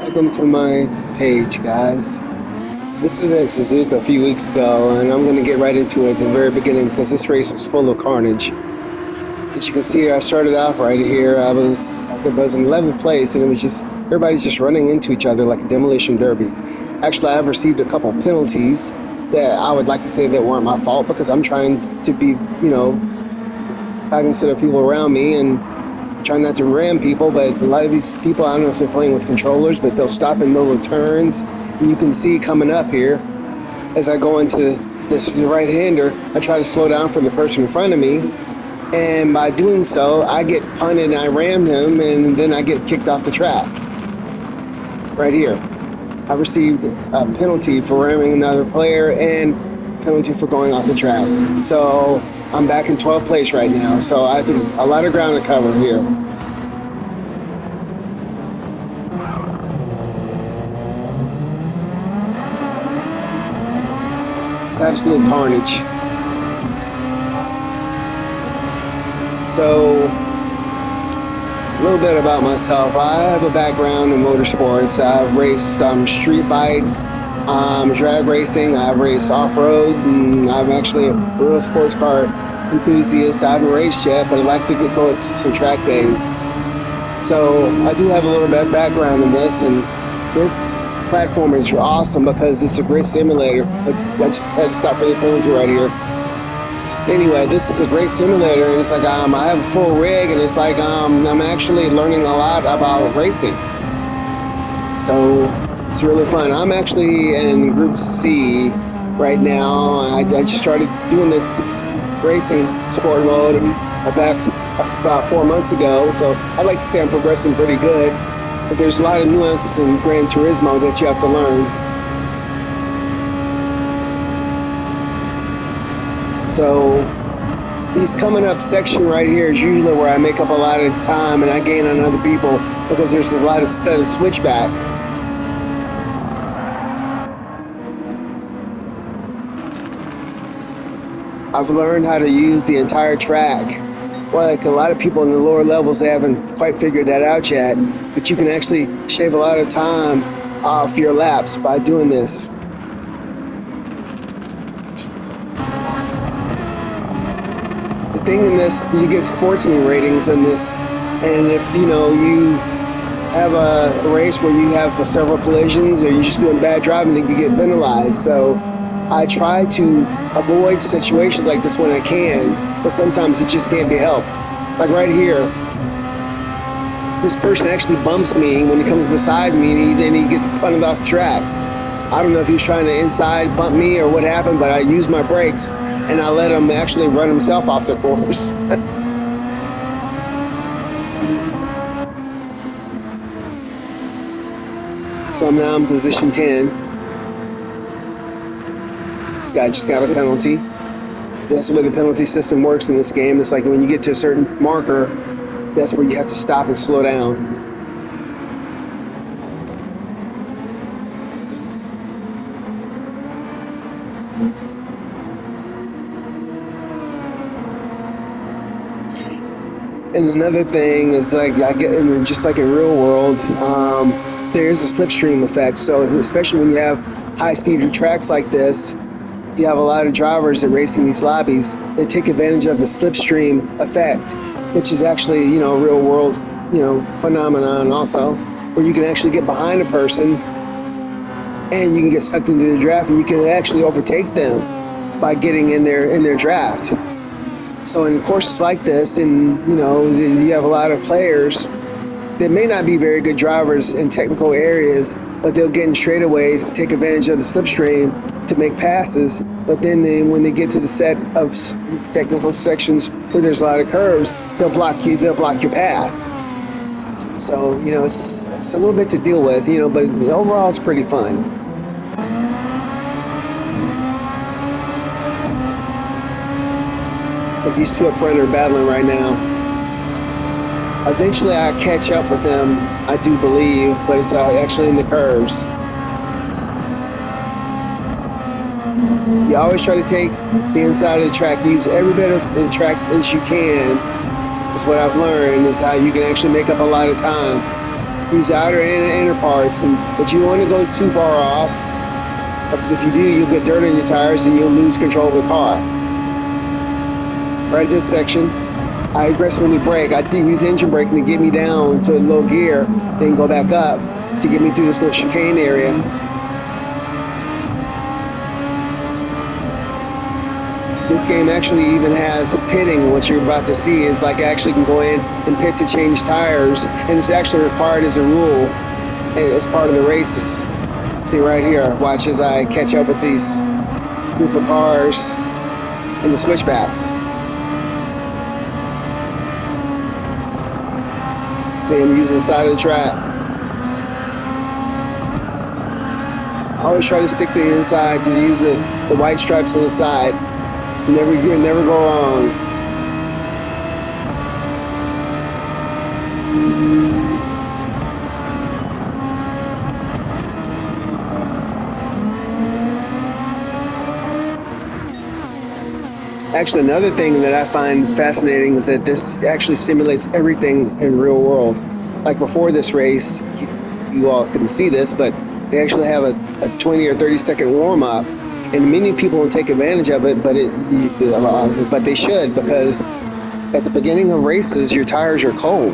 Welcome to my page, guys. This is at Suzuka a few weeks ago, and I'm going to get right into it at the very beginning because this race is full of carnage. As you can see, I started off right here. I was in 11th place, and it was just everybody's just running into each other like a demolition derby. Actually, I've received a couple penalties that I would like to say that weren't my fault because I'm trying to be, cognizant of people around me and try not to ram people, but a lot of these people, I don't know if they're playing with controllers, but they'll stop in the middle of turns. And you can see coming up here, as I go into the right-hander, I try to slow down for the person in front of me. And by doing so, I get punted and I ram him, and then I get kicked off the track. Right here. I received a penalty for ramming another player and a penalty for going off the track. So I'm back in 12th place right now, so I have a lot of ground to cover here. It's absolute carnage. So, a little bit about myself. I have a background in motorsports. I've raced street bikes, drag racing. I've raced off-road, and I'm actually a real sports car enthusiast. I haven't raced yet, but I'd like to go to some track days. So I do have a little bit of background in this, and this platform is awesome because it's a great simulator. But I just had to stop for the penalty right here. Anyway, this is a great simulator, and it's like I have a full rig, and it's like I'm actually learning a lot about racing. So it's really fun. I'm actually in Group C right now. I just started doing this racing sport mode about 4 months ago, so I'd like to say I'm progressing pretty good, but there's a lot of nuances in Gran Turismo that you have to learn. So this coming up section right here is usually where I make up a lot of time and I gain on other people because there's a lot of set of switchbacks. I've learned how to use the entire track. Well, like a lot of people in the lower levels, they haven't quite figured that out yet, but you can actually shave a lot of time off your laps by doing this. The thing in this, you get sportsman ratings in this, and if you have a race where you have several collisions or you're just doing bad driving, then you get penalized. So I try to avoid situations like this when I can, but sometimes it just can't be helped. Like right here, this person actually bumps me when he comes beside me, and then he gets punted off the track. I don't know if he was trying to inside bump me or what happened, but I used my brakes and I let him actually run himself off the course. So now I'm in position 10. This guy just got a penalty. That's the way the penalty system works in this game. It's like when you get to a certain marker, that's where you have to stop and slow down. And another thing is just like in real world, there's a slipstream effect. So especially when you have high-speed tracks like this, you have a lot of drivers that race in these lobbies that take advantage of the slipstream effect, which is actually, a real world, phenomenon also, where you can actually get behind a person and you can get sucked into the draft and you can actually overtake them by getting in their draft. So in courses like this, and you have a lot of players that may not be very good drivers in technical areas, but they'll get in straightaways and take advantage of the slipstream to make passes. But then when they get to the set of technical sections where there's a lot of curves, they'll block your pass. So it's a little bit to deal with, but overall it's pretty fun. But these two up front are battling right now. Eventually I catch up with them, I do believe, but it's actually in the curves. You always try to take the inside of the track, use every bit of the track as you can. Is what I've learned, is how you can actually make up a lot of time. use outer and inner parts, but you don't want to go too far off, because if you do, you'll get dirt on your tires and you'll lose control of the car. Right at this section, I aggressively brake. I did use engine braking to get me down to a low gear, then go back up to get me through this little chicane area. This game actually even has pitting. What you're about to see is like actually can go in and pit to change tires, and it's actually required as a rule and as part of the races. See right here, watch as I catch up with these group of cars in the switchbacks. See, I'm using the side of the track. I always try to stick to the inside, to use the white stripes on the side. You never go wrong. Actually, another thing that I find fascinating is that this actually simulates everything in real world. Like before this race, you all couldn't see this, but they actually have a 20 or 30 second warm up. And many people don't take advantage of it, but they should, because at the beginning of races, your tires are cold.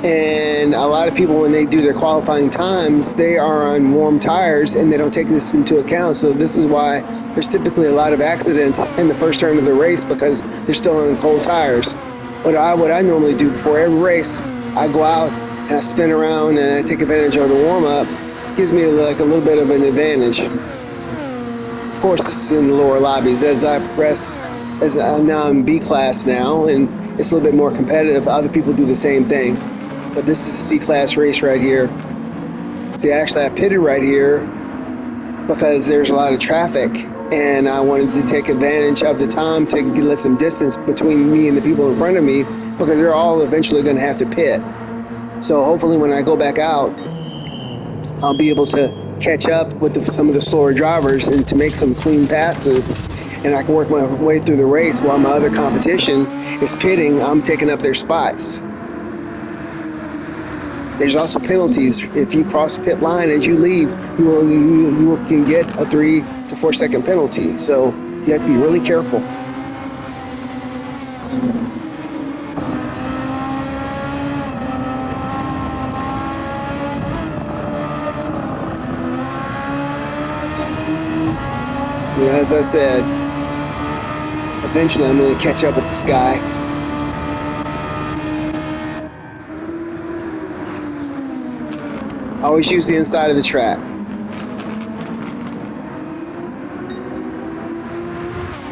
And a lot of people, when they do their qualifying times, they are on warm tires, and they don't take this into account. So this is why there's typically a lot of accidents in the first turn of the race, because they're still on cold tires. What I normally do before every race, I go out and I spin around and I take advantage of the warm-up. Gives me like a little bit of an advantage. Of course, this is in the lower lobbies. As I progress, now I'm B class now, and it's a little bit more competitive. Other people do the same thing, but this is a C class race right here. See, actually, I pitted right here because there's a lot of traffic, and I wanted to take advantage of the time to let some distance between me and the people in front of me, because they're all eventually going to have to pit. So hopefully, when I go back out, I'll be able to catch up with some of the slower drivers and to make some clean passes, and I can work my way through the race while my other competition is pitting. I'm taking up their spots. There's also penalties. If you cross the pit line as you leave, you can get a 3 to 4 second penalty. So you have to be really careful. So as I said, eventually I'm going to catch up with this guy. I always use the inside of the track.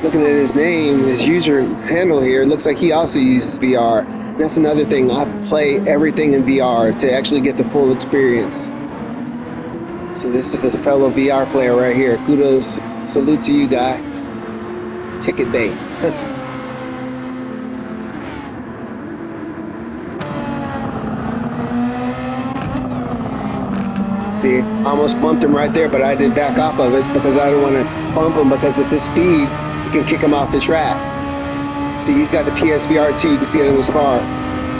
Looking at his name, his user handle here, it looks like he also uses VR. That's another thing. I play everything in VR to actually get the full experience. So this is a fellow VR player right here. Kudos, salute to you, guy. Ticket bait. See, I almost bumped him right there, but I did back off of it because I don't want to bump him, because at this speed, you can kick him off the track. See, he's got the PSVR 2. You can see it in his car,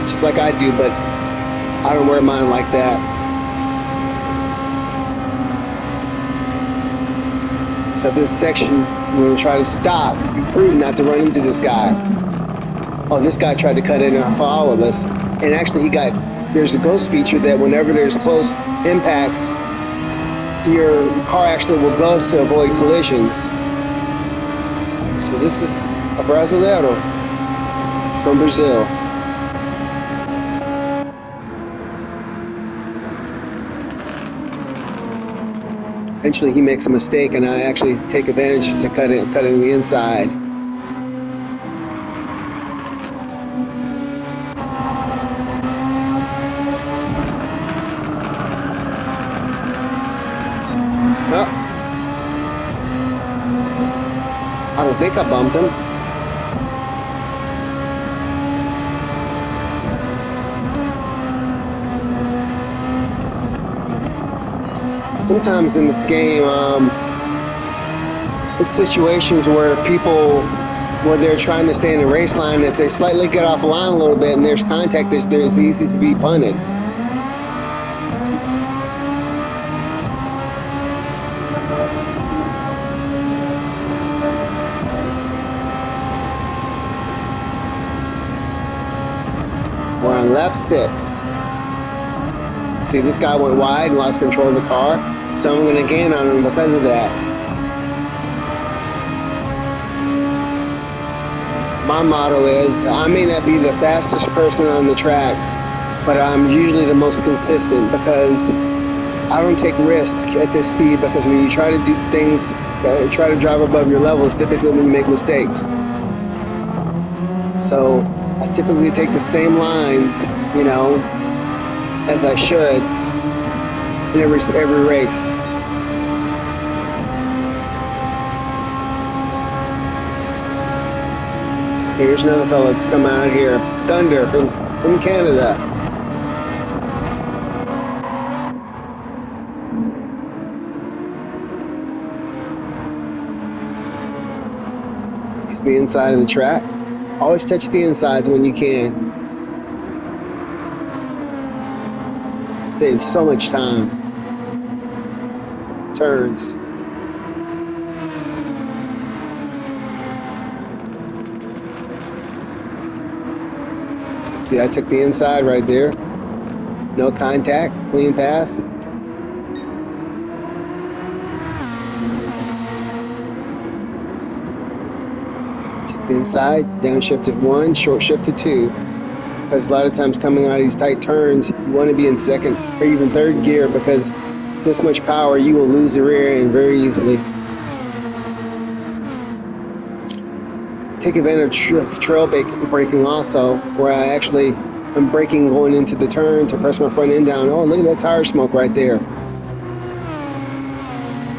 just like I do, but I don't wear mine like that. So this section, we're going to try to stop. Be prudent not to run into this guy. Oh, this guy tried to cut in for all of us. And actually, there's a ghost feature that whenever there's close impacts, your car actually will ghost to avoid collisions. So this is a Brasileiro from Brazil. Eventually he makes a mistake, and I actually take advantage to cut in the inside. No, I don't think I bumped him. Sometimes in this game, it's situations where they're trying to stay in the race line, if they slightly get off the line a little bit and there's contact, there's easy to be punted. on lap 6. See, this guy went wide and lost control of the car, so I'm going to gain on him because of that. My motto is, I may not be the fastest person on the track, but I'm usually the most consistent because I don't take risk at this speed, because when you try to do things, try to drive above your levels, typically we make mistakes. So I typically take the same lines, you know, as I should in every race. Okay, here's another fella that's coming out here. Thunder from Canada. Use the inside of the track. Always touch the insides when you can. Saves so much time. Turns. See, I took the inside right there. No contact, clean pass. Took the inside, downshifted 1, short shifted 2. Because a lot of times coming out of these tight turns, you want to be in second or even third gear, because this much power, you will lose the rear end very easily. Take advantage of trail braking also, where I actually am braking going into the turn to press my front end down. Oh, look at that tire smoke right there.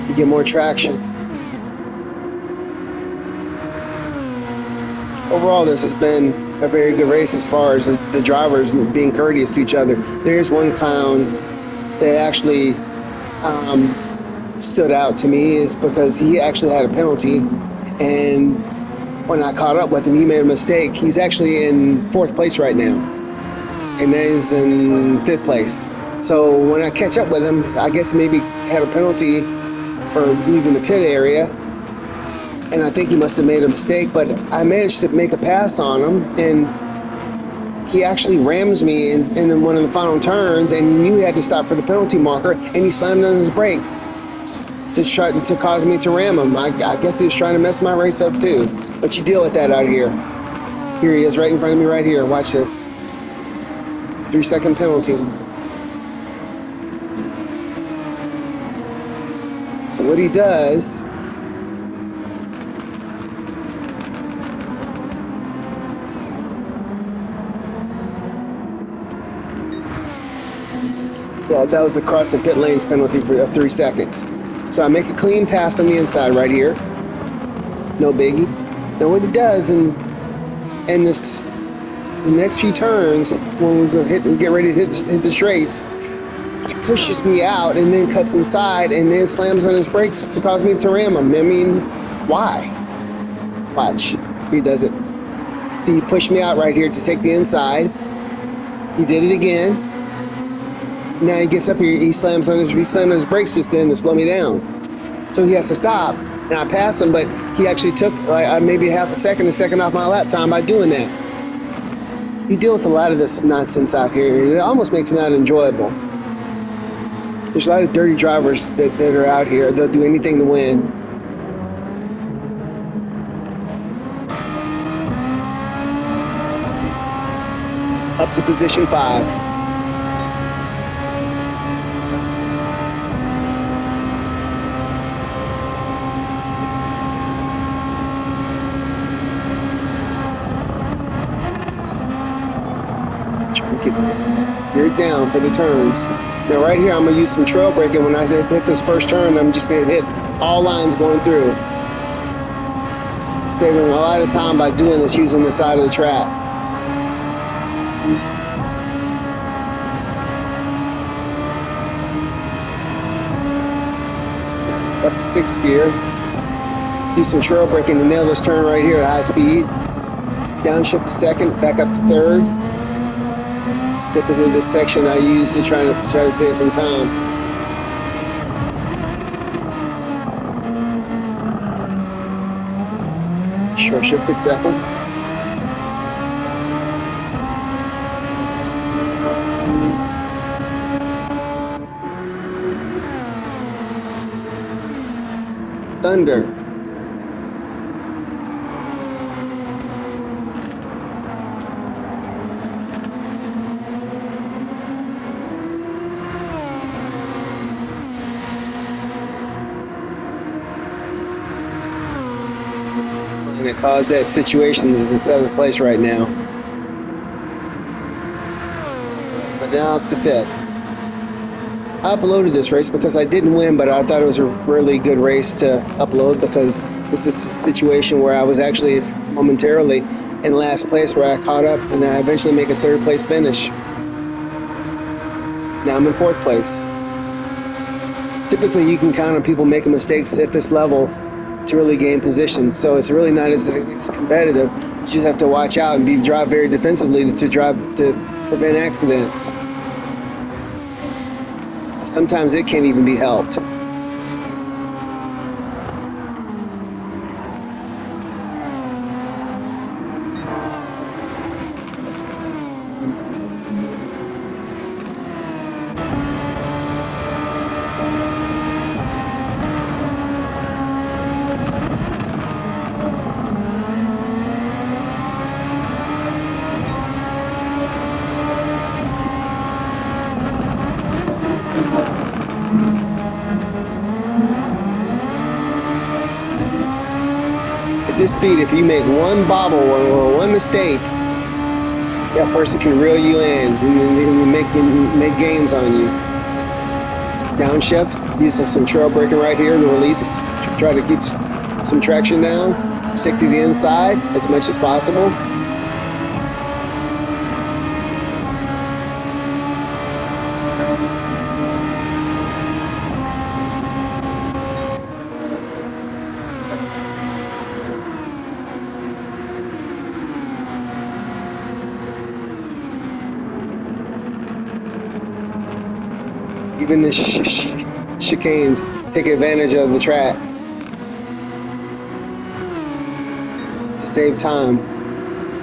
You get more traction. Overall, this has been a very good race as far as the drivers being courteous to each other. There's one clown that actually stood out to me, is because he actually had a penalty, and when I caught up with him, he made a mistake. He's actually in 4th place right now, and then he's in 5th place. So when I catch up with him, I guess maybe had a penalty for leaving the pit area, and I think he must have made a mistake, but I managed to make a pass on him, and he actually rams me in one of the final turns, and he knew he had to stop for the penalty marker, and he slammed on his brake to cause me to ram him. I guess he was trying to mess my race up too. But you deal with that out here. Here he is right in front of me right here. Watch this. 3-second penalty. So what he does, well, that was across the pit lanes penalty for 3 seconds. So I make a clean pass on the inside right here. No biggie. Now what he does in the next few turns, when we get ready to hit the straights, he pushes me out and then cuts inside and then slams on his brakes to cause me to ram him. I mean, why? Watch. He does it. See, he pushed me out right here to take the inside. He did it again. Now he gets up here, he slammed on his brakes just then to slow me down. So he has to stop. Now I passed him, but he actually took maybe half a second off my lap time by doing that. You deal with a lot of this nonsense out here, and it almost makes it not enjoyable. There's a lot of dirty drivers that are out here. They'll do anything to win. Up to position 5. Gear down for the turns. Now right here, I'm going to use some trail braking. When I hit this first turn, I'm just going to hit all lines going through. Saving a lot of time by doing this, using the side of the track. Up to 6th gear. Do some trail braking to nail this turn right here at high speed. Downshift to 2nd, back up to 3rd. It's typically this section I use to try to save some time. Short shift to 2nd. Thunder. That caused that situation is in 7th place right now. But now up to 5th. I uploaded this race because I didn't win, but I thought it was a really good race to upload because this is a situation where I was actually momentarily in last place where I caught up and then I eventually make a 3rd place finish. Now I'm in 4th place. Typically you can count on people making mistakes at this level to really gain position, so it's really not as competitive. You just have to watch out and drive very defensively to prevent accidents. Sometimes it can't even be helped. This speed, if you make one bobble or one mistake, that person can reel you in and make gains on you. Downshift, use some trail braking right here to release, try to keep some traction down, stick to the inside as much as possible. Even the chicanes take advantage of the track to save time.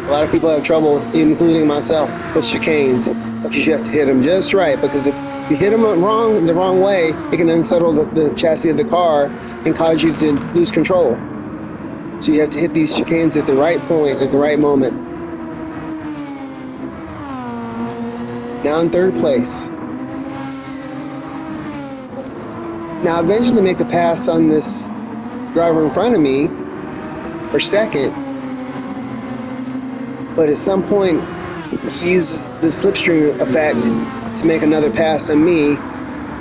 A lot of people have trouble, including myself, with chicanes because you have to hit them just right, because if you hit them the wrong way, it can unsettle the chassis of the car and cause you to lose control. So you have to hit these chicanes at the right point, at the right moment. Now in 3rd place. Now, I eventually make a pass on this driver in front of me for 2nd, but at some point he used the slipstream effect to make another pass on me,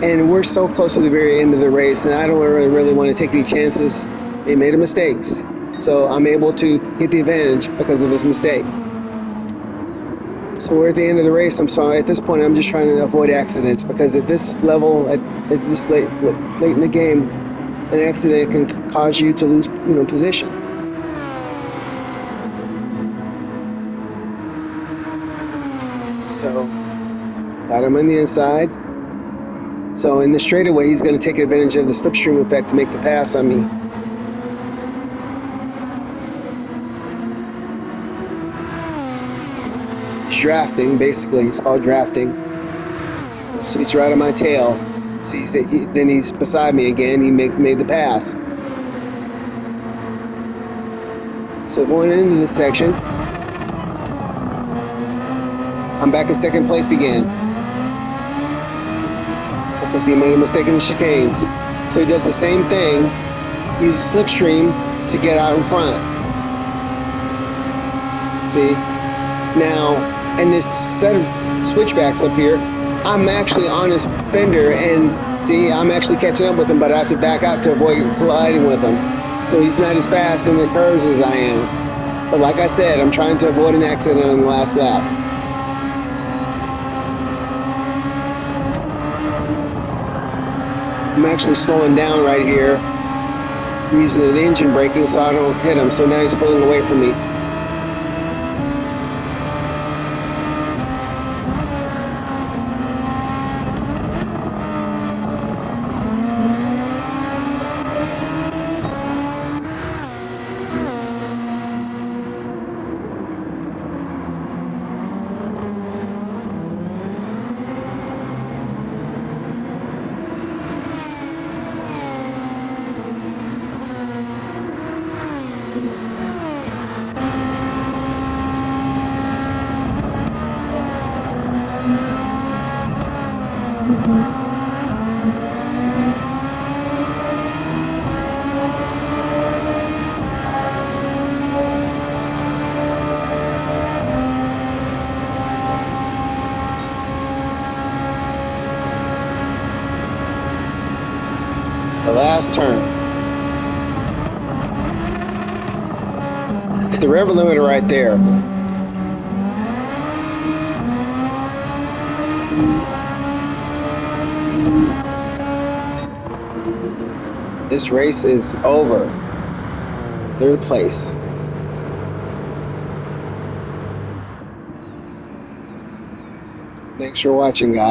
and we're so close to the very end of the race, and I don't really want to take any chances. He made mistakes, so I'm able to get the advantage because of his mistake. So we're at the end of the race. At this point, I'm just trying to avoid accidents, because at this level, at this late in the game, an accident can cause you to lose, position. So, got him on the inside. So in the straightaway, he's going to take advantage of the slipstream effect to make the pass on me. Drafting, basically. It's called drafting. So he's right on my tail. So then he's beside me again. He made the pass. So going into this section, I'm back in 2nd place again because he made a mistake in the chicanes. So he does the same thing. He uses slipstream to get out in front. See? Now, and this set of switchbacks up here, I'm actually on his fender, and see, I'm actually catching up with him, but I have to back out to avoid colliding with him. So he's not as fast in the curves as I am. But like I said, I'm trying to avoid an accident on the last lap. I'm actually slowing down right here, using the engine braking so I don't hit him. So now he's pulling away from me. The last turn. Hit the rev limiter right there. This race is over. Third place. Thanks for watching, guys.